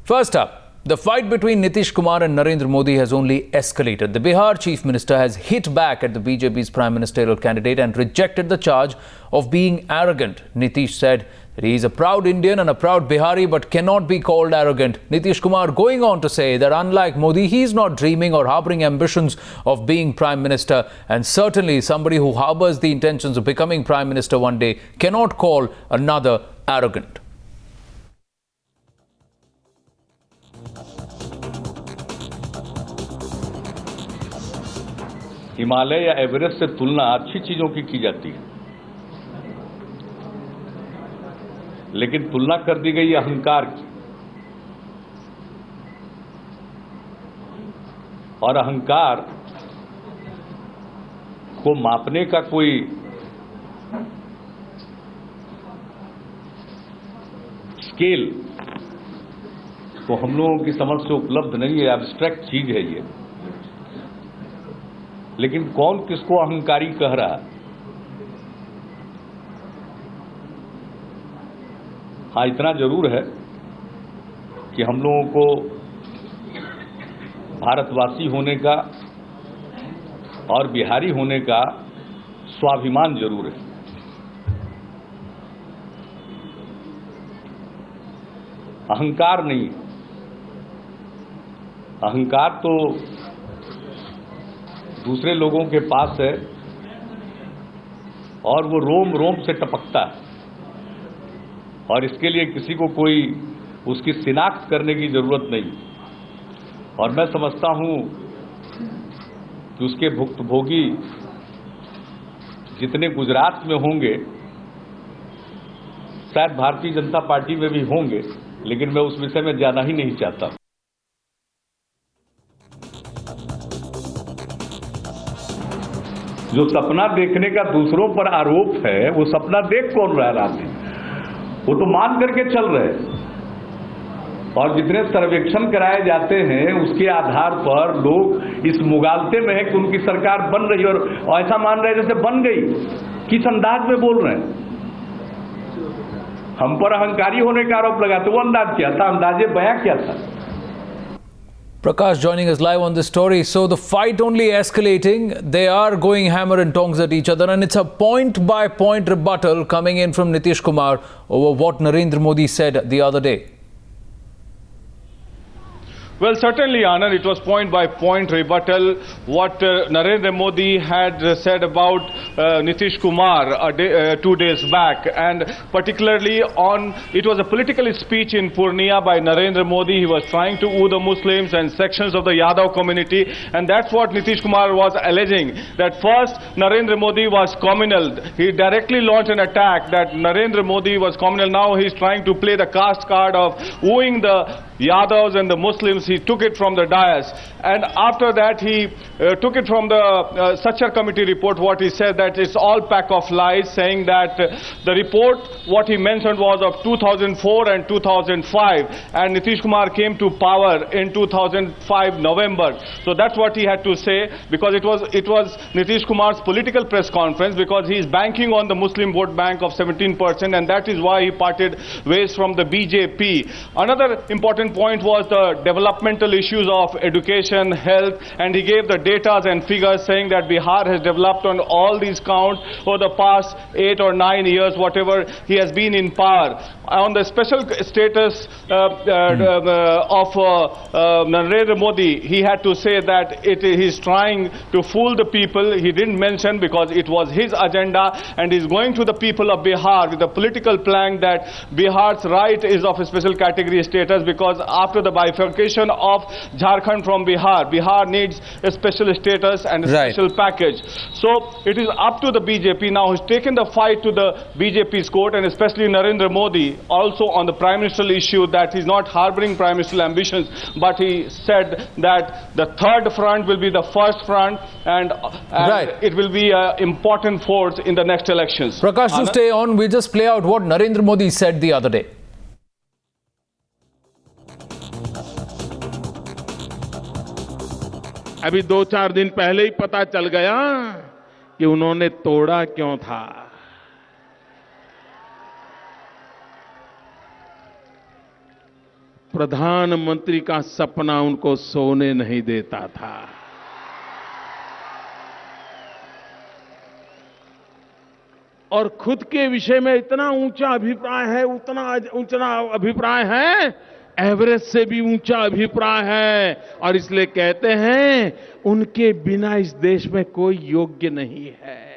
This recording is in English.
First up, the fight between Nitish Kumar and Narendra Modi has only escalated. The Bihar Chief Minister has hit back at the BJP's Prime Ministerial candidate and rejected the charge of being arrogant. Nitish said that he is a proud Indian and a proud Bihari but cannot be called arrogant. Nitish Kumar going on to say that unlike Modi, he is not dreaming or harboring ambitions of being Prime Minister, and certainly somebody who harbors the intentions of becoming Prime Minister one day cannot call another arrogant. Himalaya या Everest से तुलना अच्छी चीजों की जाती है, लेकिन तुलना कर दी गई अहंकार की, और अहंकार को मापने का कोई स्केल तो हम लोगों की समझ से उपलब्ध नहीं है, एब्स्ट्रैक्ट चीज है ये। लेकिन कौन किसको अहंकारी कह रहा है? हाँ, इतना जरूर है कि हम लोगों को भारतवासी होने का और बिहारी होने का स्वाभिमान जरूर है। अहंकार नहीं। अहंकार तो दूसरे लोगों के पास है और वो रोम रोम से टपकता है, और इसके लिए किसी को कोई उसकी शिनाख्त करने की जरूरत नहीं। और मैं समझता हूं कि उसके भुक्तभोगी जितने गुजरात में होंगे, शायद भारतीय जनता पार्टी में भी होंगे, लेकिन मैं उस विषय में जाना ही नहीं चाहता। जो सपना देखने का दूसरों पर आरोप है, वो सपना देख कौन रहा है? रात में वो तो मान करके चल रहे हैं, और जितने सर्वेक्षण कराए जाते हैं उसके आधार पर लोग इस मुगालते में है कि उनकी सरकार बन रही है, और ऐसा मान रहे हैं जैसे बन गई। किस अंदाज में बोल रहे हैं? हम पर अहंकारी होने का आरोप लगाते, वो अंदाज क्या था? अंदाजे बयां क्या था? Prakash joining us live on this story. So the fight only escalating. They are going hammer and tongs at each other, and it's a point-by-point rebuttal coming in from Nitish Kumar over what Narendra Modi said the other day. Well, certainly, Anand, it was point-by-point rebuttal. What Narendra Modi had said about Nitish Kumar 2 days back, and particularly on, it was a political speech in Purnia by Narendra Modi. He was trying to woo the Muslims and sections of the Yadav community, and that's what Nitish Kumar was alleging, that first Narendra Modi was communal. He directly launched an attack that Narendra Modi was communal. Now he's trying to play the caste card of wooing the Yadavs and the Muslims. He took it from the dais, and after that he took it from the Sachar committee report. What he said, that it's all pack of lies, saying that the report, what he mentioned was of 2004 and 2005, and Nitish Kumar came to power in 2005 November. So that's what he had to say, because it was Nitish Kumar's political press conference, because he is banking on the Muslim vote bank of 17%, and that is why he parted ways from the BJP. Another important point was the developmental issues of education, health, and he gave the data and figures saying that Bihar has developed on all these counts over the past 8 or 9 years, whatever he has been in power. On the special status of Narendra Modi, he had to say that he's trying to fool the people. He didn't mention, because it was his agenda, and he's going to the people of Bihar with a political plan that Bihar's right is of a special category status, because after the bifurcation of Jharkhand from Bihar, Bihar needs a special status and a special package. So it is up to the BJP now. He's taken the fight to the BJP's court, and especially Narendra Modi, also on the prime ministerial issue, that he's not harboring prime ministerial ambitions, but he said that the third front will be the first front, and it will be an important force in the next elections. Prakash, to stay on, we just play out what Narendra Modi said the other day. अभी 2-4 दिन पहले ही पता चल गया कि उन्होंने तोड़ा क्यों था। प्रधानमंत्री का सपना उनको सोने नहीं देता था। और खुद के विषय में इतना ऊंचा अभिप्राय है, उतना ऊंचा अभिप्राय है, एवरेस्ट से भी ऊंचा अभिप्राय है। और इसलिए कहते हैं उनके बिना इस देश में कोई योग्य नहीं है।